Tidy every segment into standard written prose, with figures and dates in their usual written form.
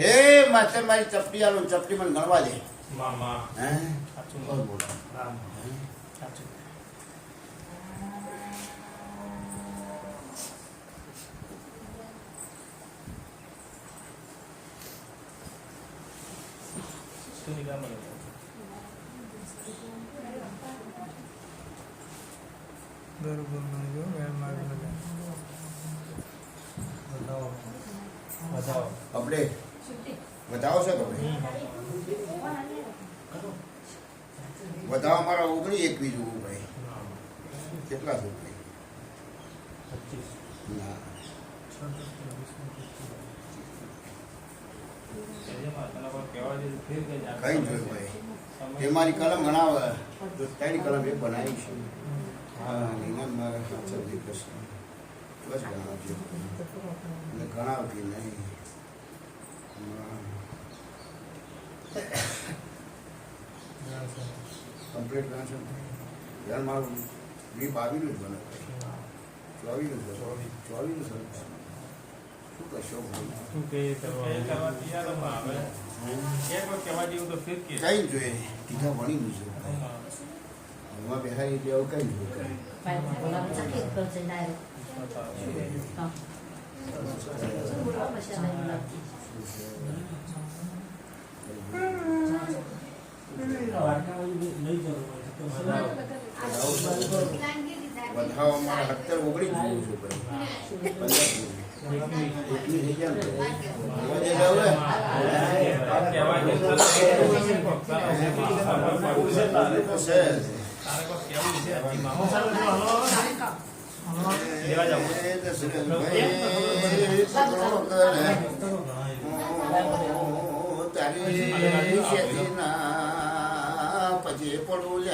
એ master મારી ચપટી આલો ચપટી મને ગણવા દે મામા હે સાચું બોલો સાચું શું કામ બરોબર નહીં જો વેર મારી લગે બતાવો બતાવો આપણે બતાવો છો તમે બતાવો મારા 19 21 જોવું ભાઈ કેટલા છે ભાઈ 25 ના કઈ જોયું ભાઈ એ મારી કલમ ગણાવે તો તારી કલમ એક બનાવી છે હા નિમન મારા હાથ દીકસ બસ ગણાવજો એટલે ગણાવતી નહીં કમ્પ્લીટ ગણશે યાર મારું 22 નું જ બને 24 નું 24 નું શું કશો શું કે કરવા તૈયાર આવે એક વાર કહેવા જેવું તો ફિર કે કઈ જોઈએ કીધા ભણી નું છે એમાં બેહારી એટલે આવું કઈ જોઈએ કઈ વધાવો અમારા 17 19 જોવું છે ભાઈ 15 થઈ જાય પછી પડું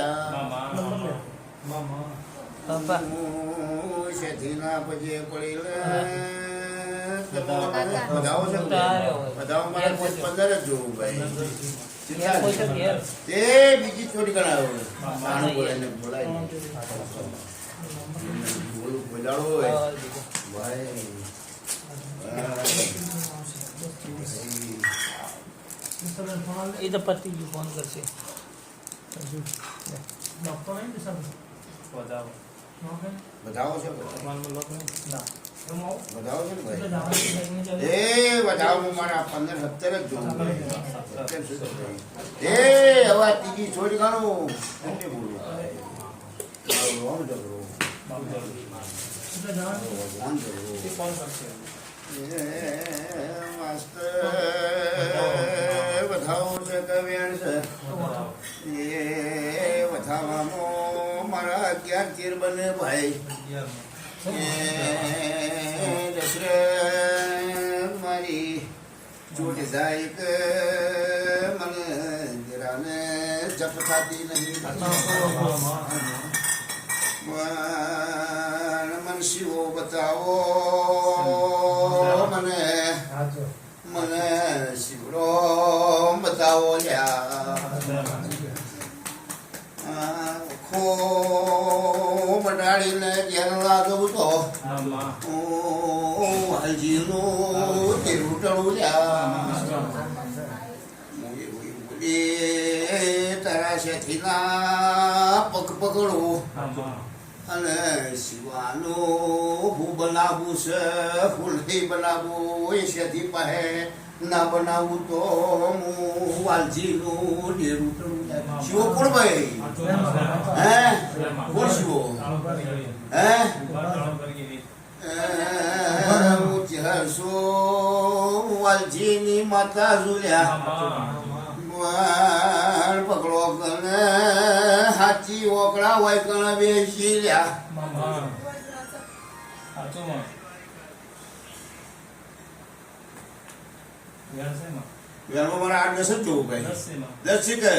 શેઠીના પછી પડી બધાઓ છે બધાઓ મારે 15 જ જોવું ભાઈ તે બીજી ચોરી કરાવ્યો બોલાય બોલું બોલાડો ભાઈ એ તો પતિ જ ફોન કરશે બધાઓ છે ના બધાઓ છે ને ભાઈ એ બધાઓ મારા 15 17 જ જોવું એ હવે ત્રીજી છોડી કાઢું એટલે બોલું રોમ જબરો ભગવાન જબરો માસ્ટર બધાઓ છે કવ્યાણ છે એ વધાવામાં મારા 11 તીર બને ભાઈ દશરથ મારી ચોટ જાય કે મને જરાને જપ થતી નહીં મન શિવો બતાવો મને મને શિવરો બતાવો ખો મટાડીને ઘેર લાગવું તો હાલજીનું તેરું ટળું તારા શેઠીના પગ પકડું અને શિવાનું હું બનાવું છે ફૂલ નહીં બનાવવું એ શેઠી પાસે ના બનાવું તો હું વાલજીનું ડેરું ટળું શિવો કોણ ભાઈ હે કોણ શિવો હે હરસો વાલજીની માતા ઝુલ્યા પકડો કને હાચી ઓકળા હોય કને બેસી લ્યા વેરમાં મારા 8 10 જ જોવું ભાઈ 10 કે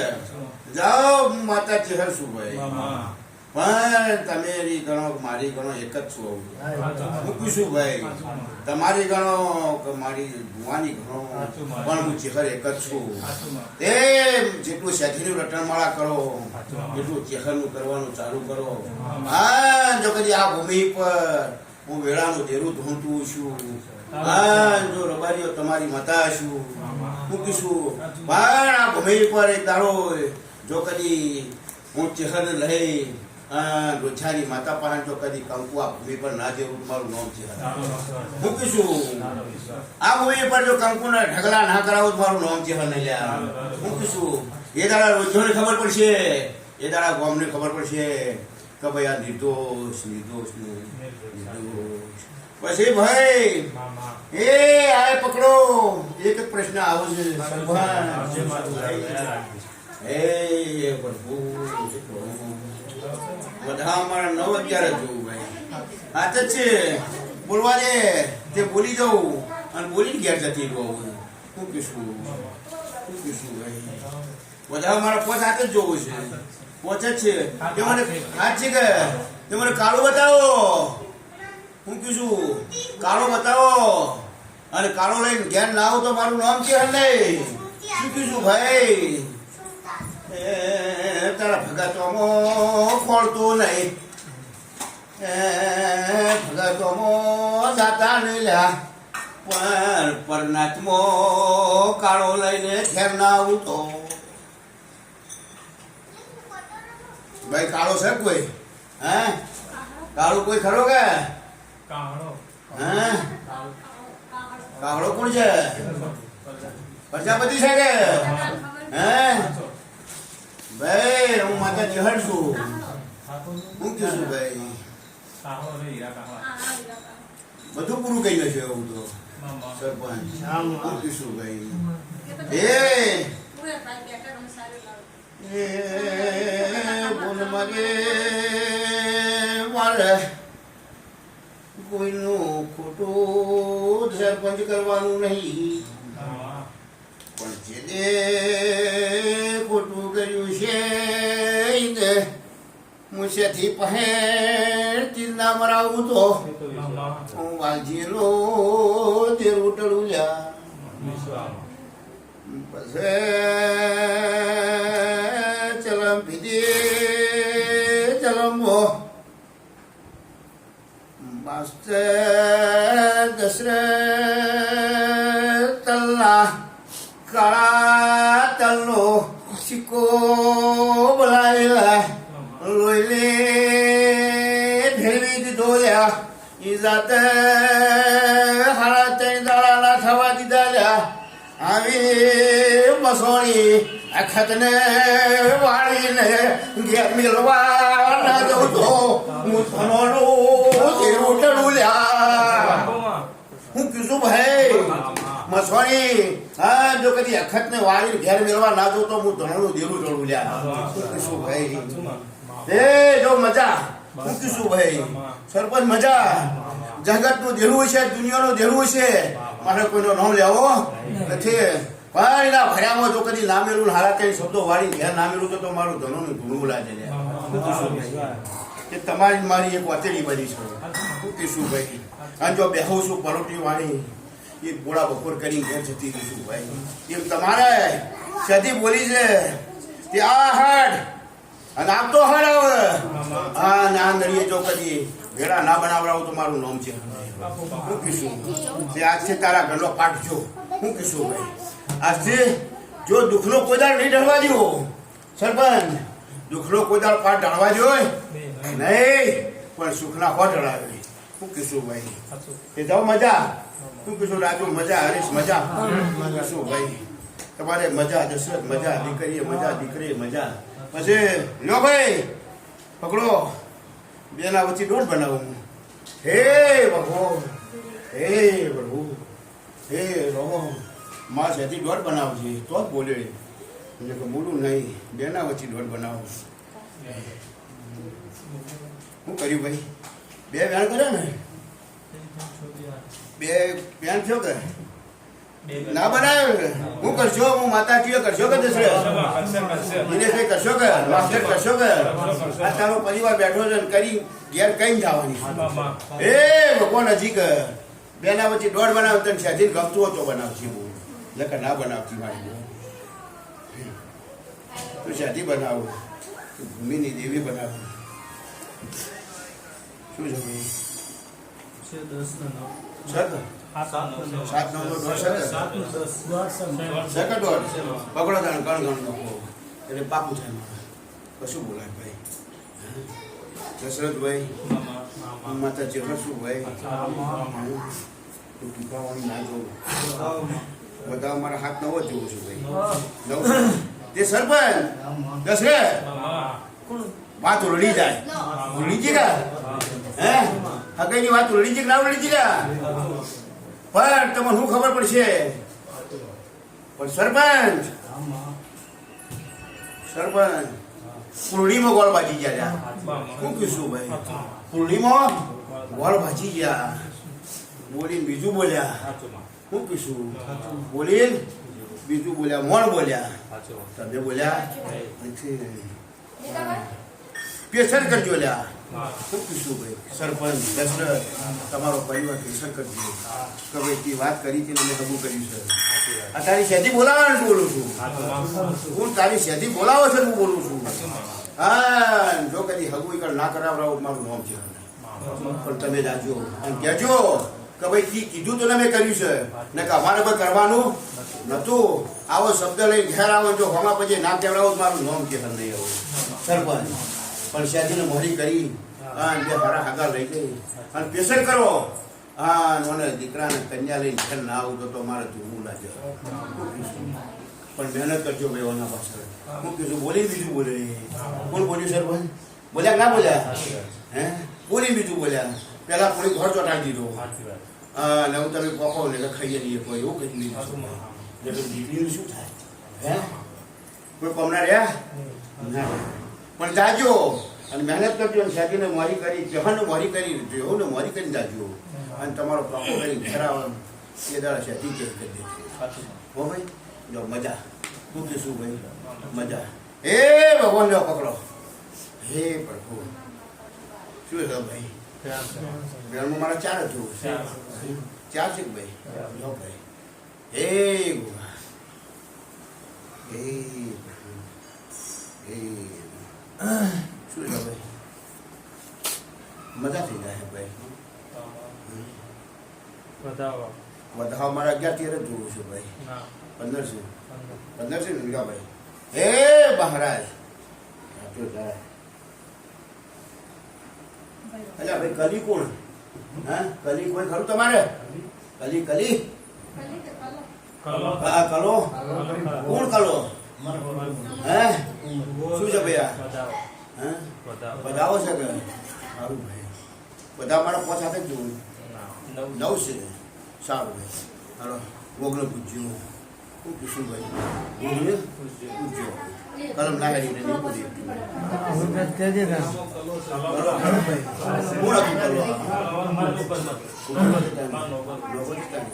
જાઓ માતા ચહેર શું ભાઈ પણ તમે ગણો મારી ગણો એક જ છો હું પૂછું ભાઈ તમારી ગણો કે મારી ભુવાની ગણો પણ હું ચેહર એક જ છું તે જેટલું શેઠીનું રટણમાળા કરો એટલું ચેહરનું કરવાનું ચાલુ કરો હા જો કદી આ ભૂમિ પર હું વેળાનું દેરું ધૂંટું છું હા જો રબારીઓ તમારી માતા છું મૂકીશું પણ આ ભૂમિ પર એક દાડો જો કદી હું ચહેર લઈ રોછાની માતા પાસે જો કદી કંકુ આ ભૂમિ પર ના જેવું મારું નામ છે મૂકીશું આ ભૂમિ પર જો કંકુના ઢગલા ના કરાવું તો મારું નામ છે નહીં લ્યા મૂકીશું એ દાડા રોજોને ખબર પડશે એ દાડા ગામને ખબર પડશે કે ભાઈ આ નિર્દોષ નિર્દોષ નિર્દોષ પછી ભાઈ એ આ પકડો એક જ પ્રશ્ન આવો છે હે પ્રભુ બધા અમારા 9-11 જોવું ભાઈ આ તો છે બોલવા દે તે બોલી જવું અને બોલીને ઘેર જતી રહું શું કહીશું ભાઈ બધા અમારા પોચ હાથ જ જોવું છે પોચ જ છે તે મને હાથ છે કે તે મને કાળું બતાવો હું કીધું કાળો બતાવો અને કાળો લઈને ઘેર ના આવું તો મારું નામ કે નહીં શું કીધું ભાઈ તારા ભગતોમાં ખોળતો નહીં ભગતોમાં જાતા નહીં લ્યા પણ પરનાથમાં કાળો લઈને ઘેર ના આવું તો ભાઈ કાળો છે કોઈ હે કાળું કોઈ ખરો કે કાળો કોણ છે પ્રજાપતિ છે કે હે ભાઈ હું માતા જહર છું હું કીધું ભાઈ બધું પૂરું કહી છે એવું તો સરપંચ હું કીધું ભાઈ બોલ મારે મારે કોઈનું ખોટું સરપંચ કરવાનું નહીં પણ જે ખોટું કર્યું છે મુસેથી પહેરથી ના મરાવું તો હું વાલજીનો તેરું ટળું લ્યા પછી ચલમ પીધી ચલમો માસ્ટર દશરથ તલના કાળા તલનો સિક્કો બોલાયેલા લોહીને ફેરવી દીધો લ્યા ઈ જાતે હારા 3 દાડાના થવા દીધા લ્યા આવી મસોણી અખતને વાળીને ઘેર મેળવા ના જવું તો હું ધનોનું તેરું ટળું લ્યા હું કીધું ભાઈ મસોણી હા જો કદી અખતને વાળીને ઘેર મેળવા ના જવું તો હું ધનોનું દેરું ટળું લ્યા હું કીધું ભાઈ એ જો મજા હું કીધું ભાઈ સરપંચ મજા જગતનું દેરું છે દુનિયાનું દેરું છે મારે કોઈનો નામ લેવો નથી પણ એના ભર્યામાં જો કદી નામેલું હારા કઈ શબ્દો વાળી ઘેર નામેલું તો મારું ધનોનું ધૂણું લાગે કે તમારી મારી એક વાતેડી બની છે શું કહીશું ભાઈ અને જો બેહું છું પરોટી વાળી એ ગોળા બપોર કરી ઘેર જતી રહીશું ભાઈ એમ તમારે સદી બોલી છે તે આ હડ અને આમ તો હડ આવે હા ના નડીએ જો કદી ભેડા ના બનાવડાવું તો મારું નામ છે શું કહીશું તે આજથી તારા ઘરનો પાઠ જો શું કહીશું ભાઈ આજથી જો દુઃખનો કોદાળ નહીં ઢળવા દો સરપંચ દુઃખનો કોદાળ પાઠ ઢળવા દો નહીં પણ સુખના હો ઢળાવે શું કહીશું ભાઈ એ જાઓ મજા શું કહીશું રાજુ મજા હરીશ મજા કહીશું ભાઈ તમારે મજા દશરથ મજા દીકરીએ મજા દીકરીએ મજા પછી લ્યો ભાઈ પકડો બેના વચ્ચે દોઢ બનાવું હે પ્રભુ હે પ્રભુ હે રહો માં સેથી દોઢ બનાવજે તો જ બોલે એટલે કે બોલું નહીં બેના વચ્ચે દોઢ બનાવું શું કર્યું ભાઈ બે વેણ કર્યા ને બે વેણ થયો કે ના બનાવે હું કરશો હું માતાજીઓ કરશો કે દિનેશભાઈ કરશો કે માસ્ટર કરશો કે આ તારો પરિવાર બેઠો છે કરી ઘેર કઈ જવાની એ ભગવાન હજી કે બેના વચ્ચે દોઢ બનાવ તને સેજીને ગમતું હતો બનાવશે હું લખા ના બનાવતી મારી તું સેજી બનાવો ભૂમિની દેવી બનાવો શું છે 10 ને 9 સર 7 9 7 9 દોઢ સેકન્ડ દોઢ પકડો તાણ ગણ નાખો એટલે પાકું થાય મારે કશું બોલાય ભાઈ દશરથભાઈ માતાજી હર્ષુભાઈ ટૂંકાવાની ના જોવું બધા મારા હાથ નવો જ જોઉં છું ભાઈ નવ તે સરપંચ દશરથ વાત ઉલડી જાય ઉલડી જગા હે હકઈની વાત ઉલડી જગ ના ઉલડી જગા પણ તમને શું ખબર પડશે પણ સરપંચ પુરડીમાં ગોળ ભાજી ગયા શું કીધું ભાઈ પુરડીમાં ગોળ ભાજી ગયા બોલીને બીજું બોલ્યા શું કીધું બોલીને બીજું બોલ્યા મોણ બોલ્યા તમે બોલ્યા પેસર કરજો લ્યા શું કીધું ભાઈ સરપંચ દશરથ તમારો પરિવાર પેસર કરજો કે ભાઈ વાત કરી હતી મેં હબું કર્યું છે આ તારી સેધી બોલાવવાનું બોલું છું હું તારી સેધી બોલાવો છે હું બોલું છું હા જો કદી હગું કર ના કરાવરાવો મારું નામ છે પણ તમે જાજો અને કહેજો કે ભાઈ કીધું તો મેં કર્યું છે ને કે અમારે કોઈ કરવાનું નતું આવો શબ્દ લઈ ઘેર આવો જો હોમાં પછી ના કહેવડાવો મારું નામ કે નહીં આવું સરપંચ પણ સેધીને મોડી કરી હા બે મારા હાગા લઈ ગઈ અને પેસર કરો હા મને દીકરાને કન્યા લઈને ઘર ના આવું તો મારે ધૂમું લાગે પણ મહેનત કરજો ભાઈ ઓના પાછળ હું કીધું બોલી બીજું બોલે કોણ બોલ્યું સરપંચ બોલ્યા ના બોલ્યા હે બોલી બીજું બોલ્યા પેલા થોડી ઘર ચોટાડી દીધો હા ને હું તમે પોકો ને ખાઈએ નહીં કોઈ એવું કહી દીધું દીકરીનું શું થાય હે કોઈ કમના રહ્યા ના પણ જાજો અને મહેનત કરજો અને સાધીને મારી કરી જહાને મારી કરી જેહોને મારી કરીને જાજો અને તમારો પાકો કરી ઘેરાવ એ દાડા સાથી કે કરી દેજો હો ભાઈ જો મજા શું કહીશું ભાઈ મજા હે ભગવાન લો પકડો હે પ્રભુ શું છે ભાઈ ઘરમાં મારા 4 જ જોવું 4 છે ભાઈ જો ભાઈ હે ગુવા હે હે શું છે ભાઈ મજા થઈ જાય ભાઈ વધાવ મારા 11 13 જ જોવું છે ભાઈ 15 છે 15 છે ને ભાઈ હે મહારાજ અલ્યા ભાઈ કલી કોણ હા કલી કોઈ ખરું તમારે કલી કલી હા કલો કોણ કલો હે શું છે ભાઈ હે બધાઓ છે કે સારું ભાઈ બધા મારા પોચ સાથે જ જોવું 9 છે સારું ભાઈ હાલો ગોગલો પૂછ્યો શું પૂછ્યું ભાઈ ગોગલે પૂછ્યો કલમ ના કરી નહીં પૂછી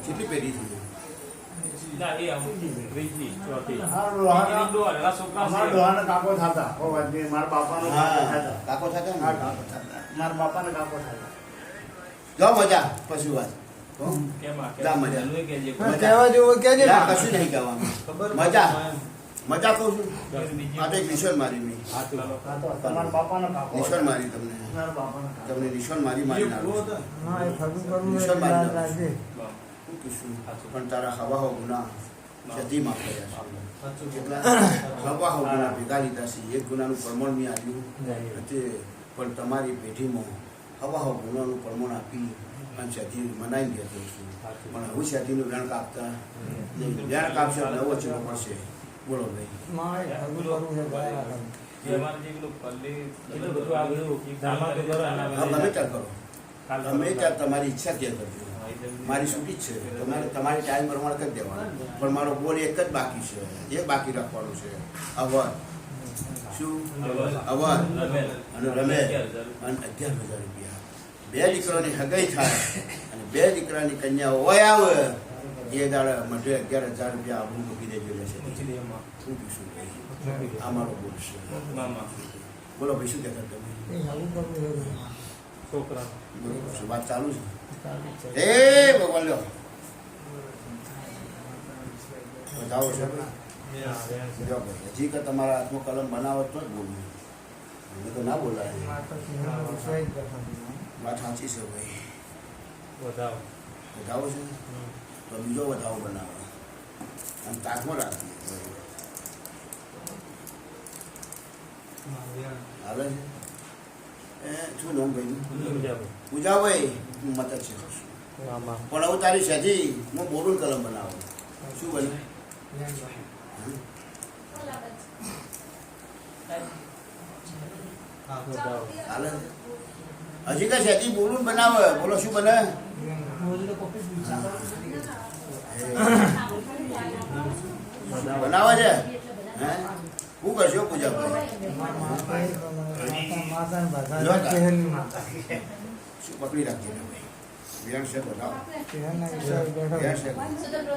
કેટલી પેઢી થઈ કાકો થતા મારા બાપાને કાકો થતા જાઓ મજા પછી વાત જા મજા કહેવા જેવું કહેજે ને. કશું નહીં કહેવાનું મજા મજા કહું છું આ તો એક નિશાન મારી મેં તમારા બાપાનો કાકો નિશાન મારી તમને મારા બાપાનો કાકો તમને નિશાન મારી મારી નાખું હા, એ ફગુ કરવું નિશાન એટલે મારી યાદ રાખજે. શું કીધું પણ તારા હવા ગુના સદીમાં કર્યા છે કેટલા હવા ગુના ભેગા લીધા છે એક ગુનાનું પ્રમાણ મેં આવ્યું પણ તમારી પેઢીમાં હવા ગુનાનું પ્રમાણ આપી અને સદી મનાઈ ગયા છું પણ હું સદીનું વેણ કાપતા નહીં વેણ કાપશે નવો ચેવો પડશે બોલો ભાઈ મારે ફગુ કરવું છે બરાબર. હા ગમે ત્યાં કરો ગમે ત્યાં તમારી ઈચ્છા ત્યાં કરજો મારી છૂટી જ છે તમારે તમારી ટાઈમ પ્રમાણે કરી દેવાનું પણ મારો બોલ એક જ બાકી છે એક બાકી રાખવાનું છે અવર શું અવર અને રમે અને 11,000 રૂપિયા બે દીકરાની હગાઈ થાય અને બે દીકરાની કન્યા હોય આવે એ દાડા માટે 11,000 રૂપિયા આબરૂ મૂકી દેજો લેશે શું કહીશું ભાઈ આ મારો બોલ છે બોલો ભાઈ શું કહેતા તમે એ ફગુ કરવું છે. છોકરા બરોબર છે વાત ચાલુ છે ચાલુ છે. હે ભગવાન લ્યો બતાવો છે જો ભાઈ હજી કે તમારા હાથમાં કલમ બનાવો તો જ બોલવું મને તો ના બોલાય માતાજી મને વિશ્વાસ કરવાનો. વાત સાચી છે ભાઈ વધાવો વધાવો છે તો બીજો વધાવો બનાવો અને તાકમાં રાખીએ હાલે છે શું નામ ભાઈ પૂજાભાઈ મત છે પણ હવે તારી સેથી હું બોલું કલમ બનાવો શું બને હાલે હજી કઈ સેથી બોલું બનાવે બોલો શું બને બનાવે છે હે શું કરશો પૂજાભાઈ શું પકડી રાખજે ભાઈ વિરાણ શેખ બનાવો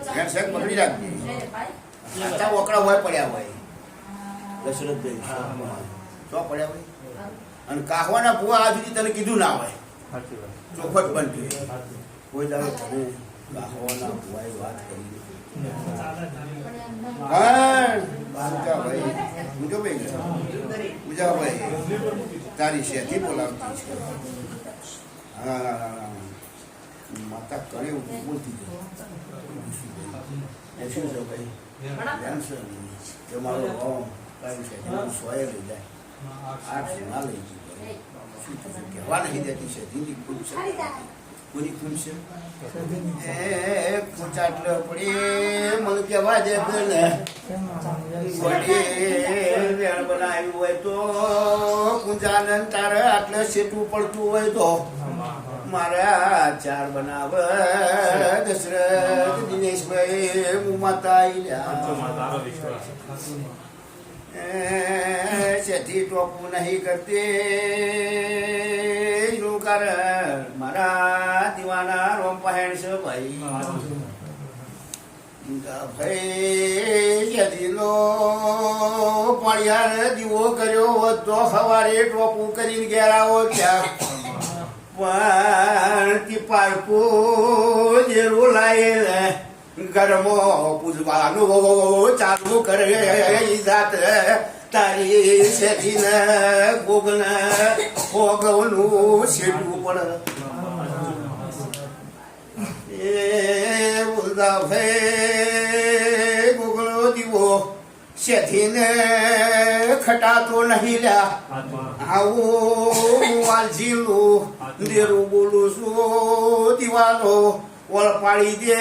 વિરાણ શેખ પકડી રાખજે આટલા વકડા હોય પડ્યા હોય દશરથભાઈ શું પડ્યા હોય અને કાહવાના ભૂવા આ સુધી તને કીધું ના હોય ચોખવટ બનતી કોઈ દાડો તને કાહવાના ભૂવાએ વાત કરી પૂજાભાઈ તારી શેથી બોલાવતી છે હા માતા કરે બોલતી શું છે ભાઈ ધ્યાન છે કે મારો રોમ તારી છે સોય લઈ જાય આઠ ના લઈ જાય શું થશે કહેવા નહીં દેતી છે દીદી ખુદ છે કોની ખુદ છે ચાટલો પડી મને કહેવા દે ને વેણ બનાવ્યું હોય તો કુંજાનંદ તારે આટલે સેટું પડતું હોય તો મારા ચાર બનાવ દશરથ દિનેશભાઈ હું માતા સેથી ટોપું નહીં કરતી નું કારણ મારા દીવાના રોમ પહેણ છે ભાઈ ભાઈ સેથીનો પાળિયાર દીવો કર્યો હોત તો સવારે ટોપું કરીને ઘેર આવો ત્યાં પણ તી પારકું જે રોલાય ગરમો પૂજવાનું ચાલુ કરે જાત તારી શેઠીને ભોગને ભોગવનું છેટવું પડે એ બોલતા ભાઈ ભોગનો દીવો શેઠીને ખટાતો નહીં લ્યા આવું વાલજીલું દેરું બોલું છું દીવાનો ઓળ પાડી દે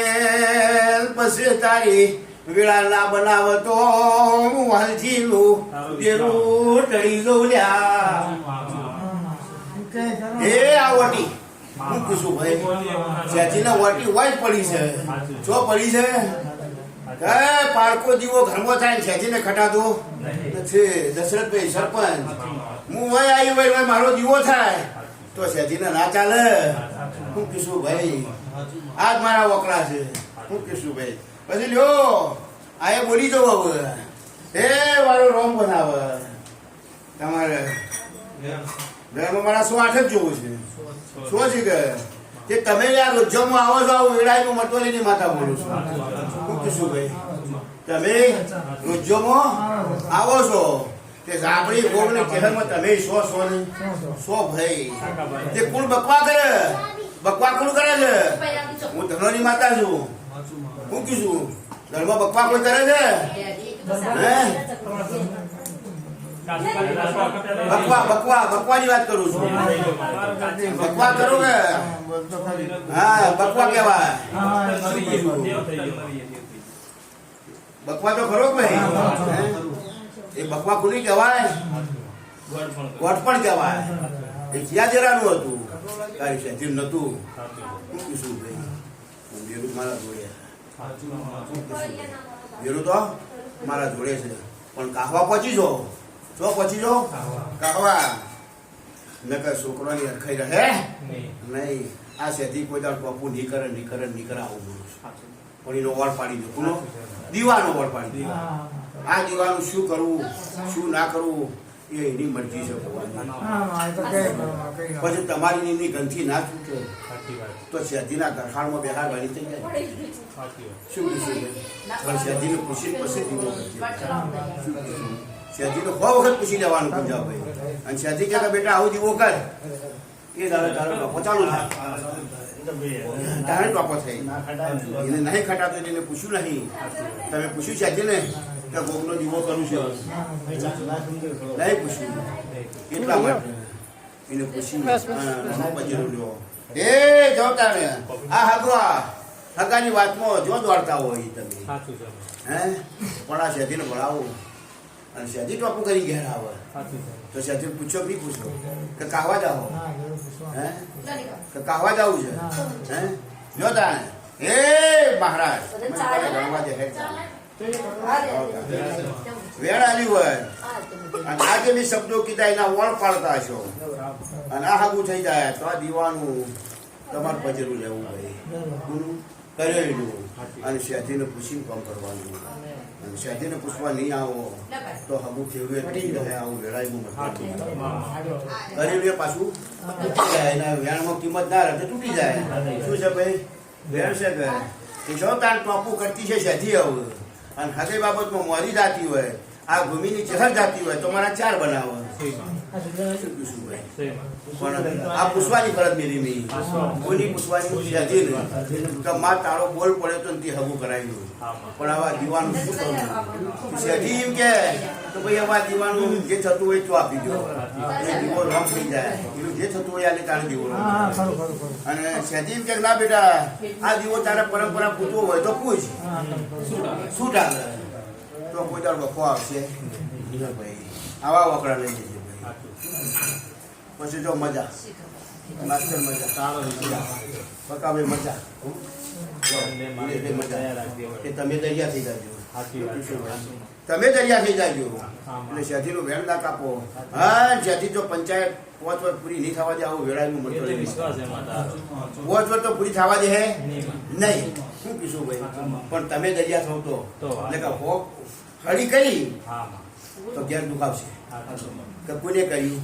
પછી તારી વેળા ના બનાવે તો હું વાલજીલું દેરું ટળી દઉં લ્યા એ આ વટી હું પૂછું ભાઈ જ્યાંથી ના વટી વાય પડી છે જો પડી છે પારકો દીવો ઘરમાં થાય ને છેજીને ખટાતો નથી દશરથભાઈ સરપંચ હું વય આવી વય મારો દીવો થાય તો છેજીને ના ચાલે હું કીશું ભાઈ આજ મારા વકડા છે હું કીશું ભાઈ પછી લ્યો આ બોલી દઉં હવે એ મારો રોમ બનાવે તમારે ઘરમાં મારા 108 જ જોવું છે શું છે કે તમે યાર રોજમાં આવો છો આવું વેળાઈનું મટોલીની માતા બોલું છું હું કીશું ભાઈ તમે રોજમાં આવો છો કે ઝાપડી ભોગ ને કહેરમાં તમે સો ને સો ભાઈ તે કુલ બકવા કરે બકવા કોણ કરે છે હું ધનોની માતા છું હું કીશું ઘરમાં બકવા કોઈ કરે છે હે બકવાની વાત કરું છું બકવા કરો કે હા બકવા કેવાય બકવા તો ખરો ભાઈ એ બકવા કોની કહેવાય ગોઠ પણ કહેવાય એ ક્યાં જરાનું હતું તારી શેઠી નતું શું કીધું ભાઈ વેરું મારા જોડે વેરું તો મારા જોડે છે પણ કાહવા પહોંચી જો જો પછી જો કાહવા નકર છોકરાની અરખાઈ રહે નહીં આ સેથી કોઈ દાડ ટોપું નહીં કરે આવું બોલું પણ એનો વળ પાડી દો કોનો દીવાનો વળ પાડી દો આ દીવાનું શું કરવું શું ના કરવું એ એની મરજી છે પછી તમારી એની ગંથી ના છૂટે તો સેધીના ગરખાણમાં બેહાડવાની થઈ જાય શું કીધું પણ સેધીને પૂછી પછી દીવો શેઠી તો 100 વખત પૂછી લેવાનું પૂજાભાઈ અને શેઠી કે બેટા આવું દીવો કર એ દાડે તારો ચાલુ થાય તો બે તારે ટોપો થઈ ના ખટાય ને. એને નહીં ખટાતો એટલે એને પૂછ્યું નહીં તમે પૂછ્યું છે આજે ને કે ભોગનો દીવો કરું છે ના સમજ્યો થોડો. નહીં પૂછ્યું એટલા માટે એને પૂછ્યું બજેરો લ્યો એ જોતા ને આ હગવા હગાની વાતમાં જો દોડતા હોય તમે સાચું છે હે પણ આ શેઠીને ભણાવો અને શેઠી ટોપું કરી ઘેર આવે સાચું છે તો શેઠી પૂછો કે નહીં પૂછો કે કાહવા જાઓ ના જરૂર પૂછવા હે કે કાહવા જવું છે હે જોતા ને એ મહારાજ ગણવા દે હેડ ચાલે. વેળ આલી હોય અને આજે બી શબ્દો કીધા એના વળ પાડતા હશો અને આ હાગું થઈ જાય તો આ દીવાનું તમારે પજેરું લેવું ભાઈ કરેલું અને શેઠીને પૂછીને કામ કરવાનું અને શેઠીને પૂછવા નહીં આવો તો હગું કેવું થઈ જાય આવું વેળાયું કરેલું એ પાછું તૂટી જાય એના વેણમાં કિંમત ના રહે તો તૂટી જાય શું છે ભાઈ વેણ છે કે જો તાર ટોપું કરતી છે શેઠી આવું અને હગઈ બાબતમાં મોરી જાતી હોય આ ભૂમિની ચહર જાતી હોય તો મારા 4 બનાવો શું ભાઈ પણ આ પૂછવાની ફરજ મેરી નહીં કોની પૂછવાની શેઠી કે માં તારો બોલ પડ્યો તો તે હગું કરાવ્યું પણ આવા દીવાનું શું કરું શેઠી એમ કે તો ભાઈ આવા દીવાનું જે થતું હોય તો આપી દો એ દીવો રોંગ થઈ જાય એનું જે થતું હોય આને તારે દીવો wrong હા થઈ ખરું જાય. ખરું ખરું અને શેઠી એમ કે ના બેટા આ દીવો તારા પરંપરા પૂછવો હોય તો પૂછ શું ટાલે તો કોઈ દાડો બફો આવશે નહીં ભાઈ આવા વકડા લઈ જજે ભાઈ પછી જો મજા માસ્ટર મજા પકાવે મજા મજા કે તમે દરિયા થઈ જાજો તમે દરિયા થઈ જાજો એટલે શેઠીનું વેણ ના કાપો હા શેઠી જો પંચાયત 5 વર્ષ પૂરી નહીં થવા દે આવું વેળાનું મળતો નહીં. વિશ્વાસ છે માતા 5 વર્ષ તો પૂરી થવા દે હે નહીં શું કીધું ભાઈ પણ તમે દરિયા થવ તો એટલે કે હોક હળી કરી હા તો ઘેર દુખાવશે કે કોને કર્યું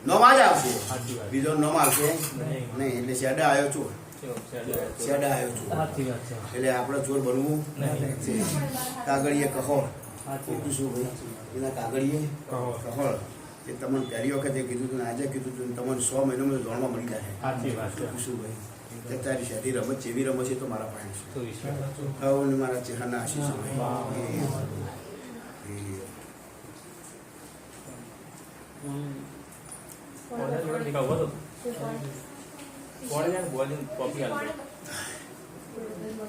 નોમાં જ આવશે બીજો નોમ આવશે નહીં એટલે શેડા આવ્યો છું શેડા આવ્યો છું સાચી વાત છે એટલે આપણે ચોર બનવું છે કાગળીએ કહોળ શું ભાઈ એના કાગળીએ કહોળ એ તમને પહેલી વખતે કીધું હતું ને આજે કીધું હતું તમને 100 મહિનામાં જાણવા મળી જાય સાચી વાત છે શું ભાઈ કે તારી શેઠી રમત જેવી રમત છે તો મારા પાસે છે તો વિશ્વાસ ખાવું ને મારા ચહેરાના આશીષ કોને જોડે નીકળવો તો કોને બોલિંગ કોપી આલો